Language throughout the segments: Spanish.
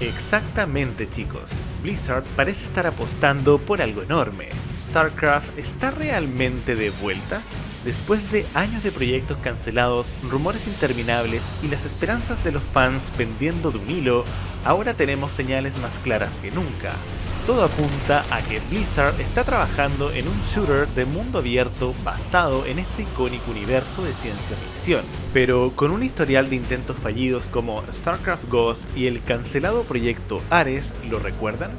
Exactamente, chicos. Blizzard parece estar apostando por algo enorme. ¿StarCraft está realmente de vuelta? Después de años de proyectos cancelados, rumores interminables y las esperanzas de los fans pendiendo de un hilo, ahora tenemos señales más claras que nunca. Todo apunta a que Blizzard está trabajando en un shooter de mundo abierto basado en este icónico universo de ciencia ficción, pero con un historial de intentos fallidos como StarCraft Ghost y el cancelado proyecto Ares, ¿lo recuerdan?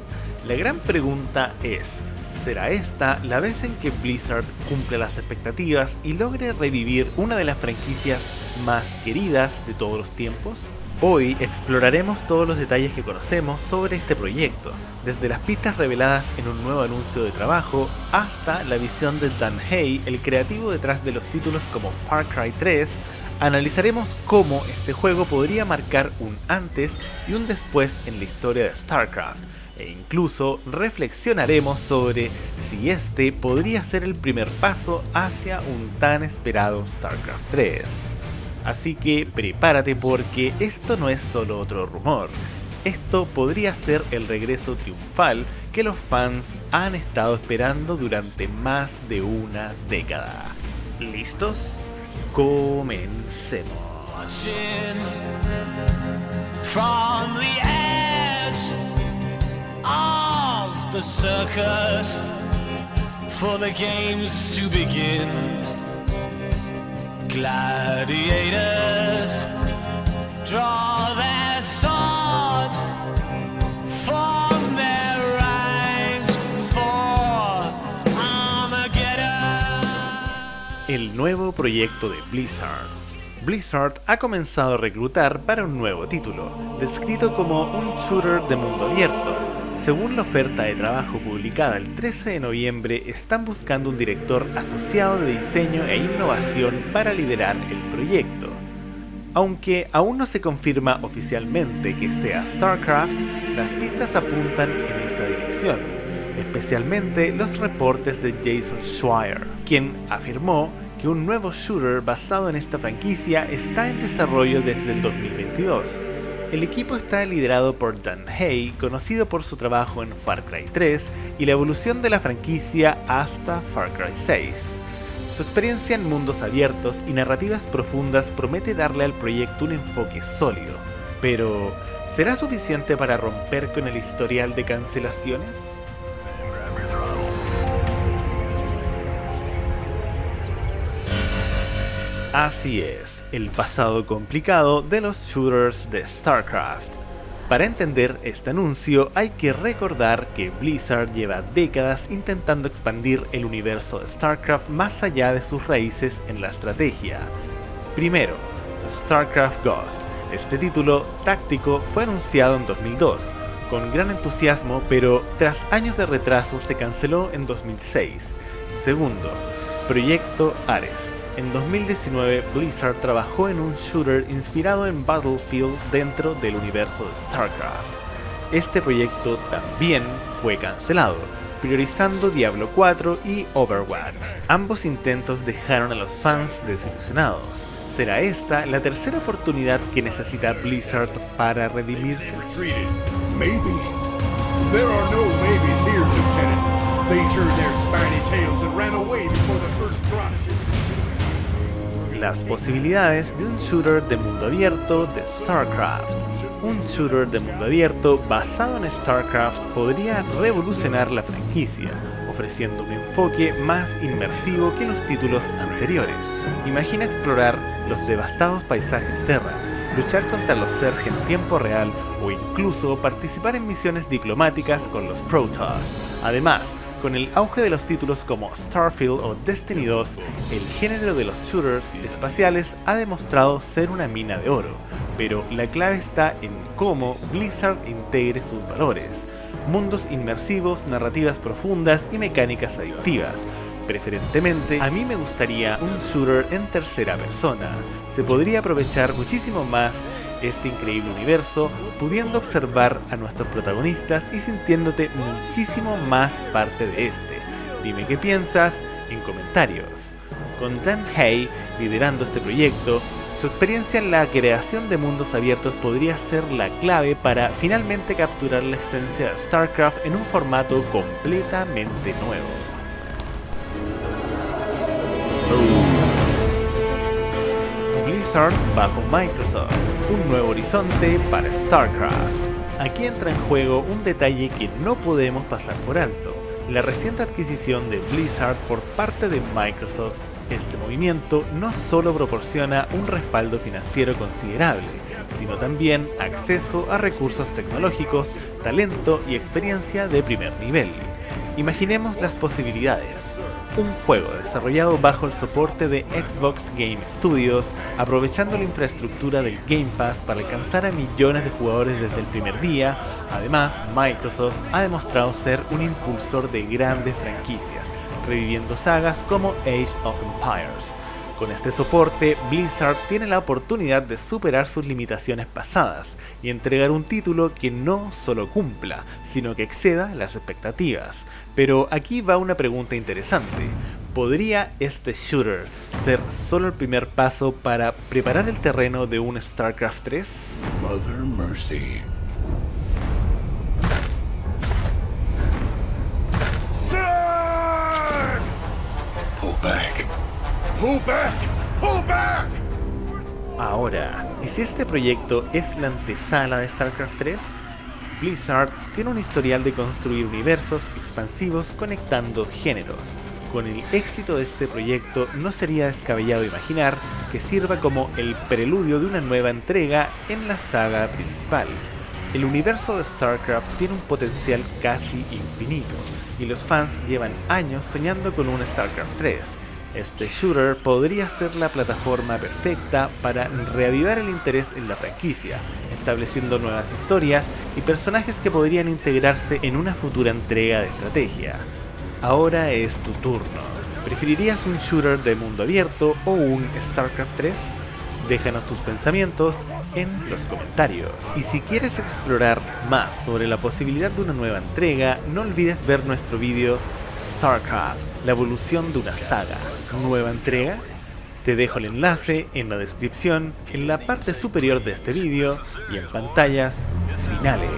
La gran pregunta es, ¿será esta la vez en que Blizzard cumple las expectativas y logre revivir una de las franquicias más queridas de todos los tiempos? Hoy exploraremos todos los detalles que conocemos sobre este proyecto, desde las pistas reveladas en un nuevo anuncio de trabajo hasta la visión de Dan Hay, el creativo detrás de los títulos como Far Cry 3. Analizaremos cómo este juego podría marcar un antes y un después en la historia de StarCraft, e incluso reflexionaremos sobre si este podría ser el primer paso hacia un tan esperado StarCraft 3. Así que prepárate porque esto no es solo otro rumor, esto podría ser el regreso triunfal que los fans han estado esperando durante más de una década. ¿Listos? Comencemos. From the edge of the circus for the games to begin. Gladiators draw their swords, form their ranks for Armageddon. El nuevo proyecto de Blizzard. Blizzard ha comenzado a reclutar para un nuevo título, descrito como un shooter de mundo abierto. Según la oferta de trabajo publicada el 13 de noviembre, están buscando un director asociado de diseño e innovación para liderar el proyecto. Aunque aún no se confirma oficialmente que sea StarCraft, las pistas apuntan en esa dirección, especialmente los reportes de Jason Schreier, quien afirmó que un nuevo shooter basado en esta franquicia está en desarrollo desde el 2022. El equipo está liderado por Dan Hay, conocido por su trabajo en Far Cry 3 y la evolución de la franquicia hasta Far Cry 6. Su experiencia en mundos abiertos y narrativas profundas promete darle al proyecto un enfoque sólido, pero ¿será suficiente para romper con el historial de cancelaciones? Así es, el pasado complicado de los shooters de StarCraft. Para entender este anuncio hay que recordar que Blizzard lleva décadas intentando expandir el universo de StarCraft más allá de sus raíces en la estrategia. Primero, StarCraft Ghost. Este título táctico fue anunciado en 2002, con gran entusiasmo, pero tras años de retraso se canceló en 2006. Segundo, Proyecto Ares. En 2019, Blizzard trabajó en un shooter inspirado en Battlefield dentro del universo de StarCraft. Este proyecto también fue cancelado, priorizando Diablo 4 y Overwatch. Ambos intentos dejaron a los fans desilusionados. ¿Será esta la tercera oportunidad que necesita Blizzard para redimirse? Maybe. There are no maybes here, Lieutenant. They turned their spiny tails and ran away before the first dropships. Las posibilidades de un shooter de mundo abierto de StarCraft. Un shooter de mundo abierto basado en StarCraft podría revolucionar la franquicia, ofreciendo un enfoque más inmersivo que los títulos anteriores. Imagina explorar los devastados paisajes Terra, luchar contra los Zerg en tiempo real o incluso participar en misiones diplomáticas con los Protoss. Además, con el auge de los títulos como Starfield o Destiny 2, el género de los shooters espaciales ha demostrado ser una mina de oro, pero la clave está en cómo Blizzard integre sus valores: mundos inmersivos, narrativas profundas y mecánicas adictivas. Preferentemente, a mí me gustaría un shooter en tercera persona. Se podría aprovechar muchísimo más este increíble universo, pudiendo observar a nuestros protagonistas y sintiéndote muchísimo más parte de este. Dime qué piensas en comentarios. Con Dan Hay liderando este proyecto, Su experiencia en la creación de mundos abiertos podría ser la clave para finalmente capturar la esencia de StarCraft en un formato completamente nuevo. Blizzard bajo Microsoft, un nuevo horizonte para StarCraft. Aquí entra en juego un detalle que no podemos pasar por alto: la reciente adquisición de Blizzard por parte de Microsoft. Este movimiento no solo proporciona un respaldo financiero considerable, sino también acceso a recursos tecnológicos, talento y experiencia de primer nivel. Imaginemos las posibilidades. Un juego desarrollado bajo el soporte de Xbox Game Studios, aprovechando la infraestructura del Game Pass para alcanzar a millones de jugadores desde el primer día. Además, Microsoft ha demostrado ser un impulsor de grandes franquicias, reviviendo sagas como Age of Empires. Con este soporte, Blizzard tiene la oportunidad de superar sus limitaciones pasadas y entregar un título que no solo cumpla, sino que exceda las expectativas. Pero aquí va una pregunta interesante: ¿podría este shooter ser solo el primer paso para preparar el terreno de un StarCraft 3? Mother mercy. Pull back. Pull back. Pull back. Ahora, ¿y si este proyecto es la antesala de StarCraft 3? Blizzard tiene un historial de construir universos expansivos conectando géneros. Con el éxito de este proyecto, no sería descabellado imaginar que sirva como el preludio de una nueva entrega en la saga principal. El universo de StarCraft tiene un potencial casi infinito, y los fans llevan años soñando con un StarCraft 3. Este shooter podría ser la plataforma perfecta para reavivar el interés en la franquicia, estableciendo nuevas historias y personajes que podrían integrarse en una futura entrega de estrategia. Ahora es tu turno. ¿Preferirías un shooter de mundo abierto o un StarCraft 3? Déjanos tus pensamientos en los comentarios. Y si quieres explorar más sobre la posibilidad de una nueva entrega, no olvides ver nuestro vídeo StarCraft, la evolución de una saga. ¿Nueva entrega? Te dejo el enlace en la descripción, en la parte superior de este vídeo y en pantallas finales.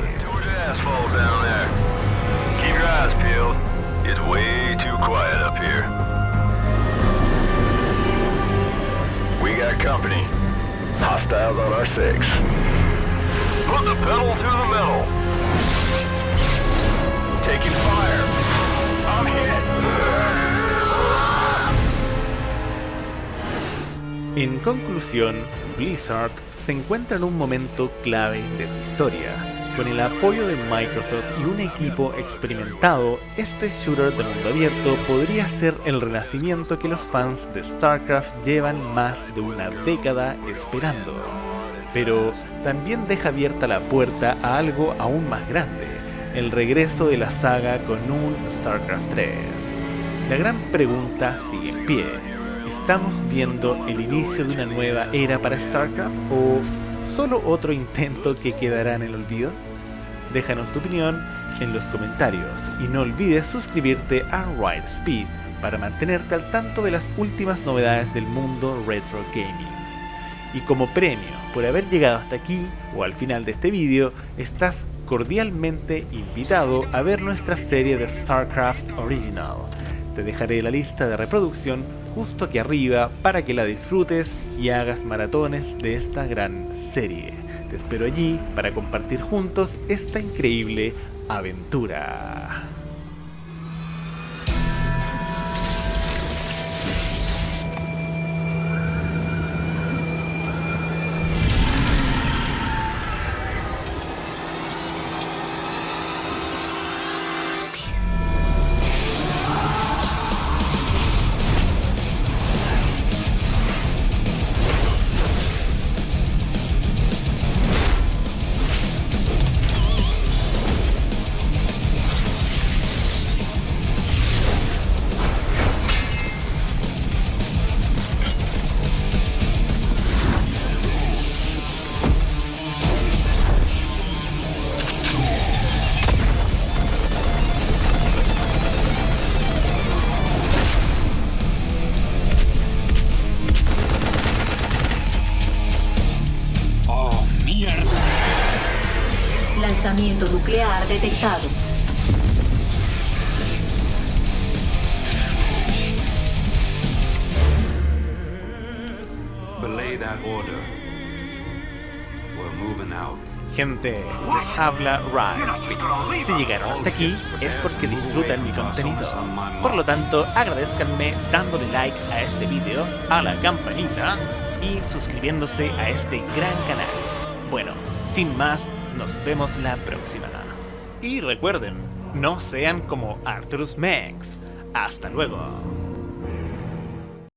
Company. Hostiles on our 6. Put the pedal to the metal. Taking fire. I'm hit. En conclusión, Blizzard se encuentra en un momento clave de su historia. Con el apoyo de Microsoft y un equipo experimentado, este shooter de mundo abierto podría ser el renacimiento que los fans de StarCraft llevan más de una década esperando. Pero también deja abierta la puerta a algo aún más grande: el regreso de la saga con un StarCraft 3. La gran pregunta sigue en pie: ¿estamos viendo el inicio de una nueva era para StarCraft o solo otro intento que quedará en el olvido? Déjanos tu opinión en los comentarios y no olvides suscribirte a Ride Speed para mantenerte al tanto de las últimas novedades del mundo retro gaming. Y como premio por haber llegado hasta aquí o al final de este vídeo, estás cordialmente invitado a ver nuestra serie de StarCraft Original. Te dejaré la lista de reproducción justo aquí arriba para que la disfrutes y hagas maratones de esta gran serie. Te espero allí para compartir juntos esta increíble aventura. Arrastramiento nuclear detectado. Belay that order. We're moving out. Gente, les habla Rise. Si llegaron hasta aquí es porque disfrutan mi contenido. Por lo tanto, agradezcanme dándole like a este video, a la campanita y suscribiéndose a este gran canal. Bueno, sin más, nos vemos la próxima. Y recuerden, no sean como Arturus Mengs. Hasta luego.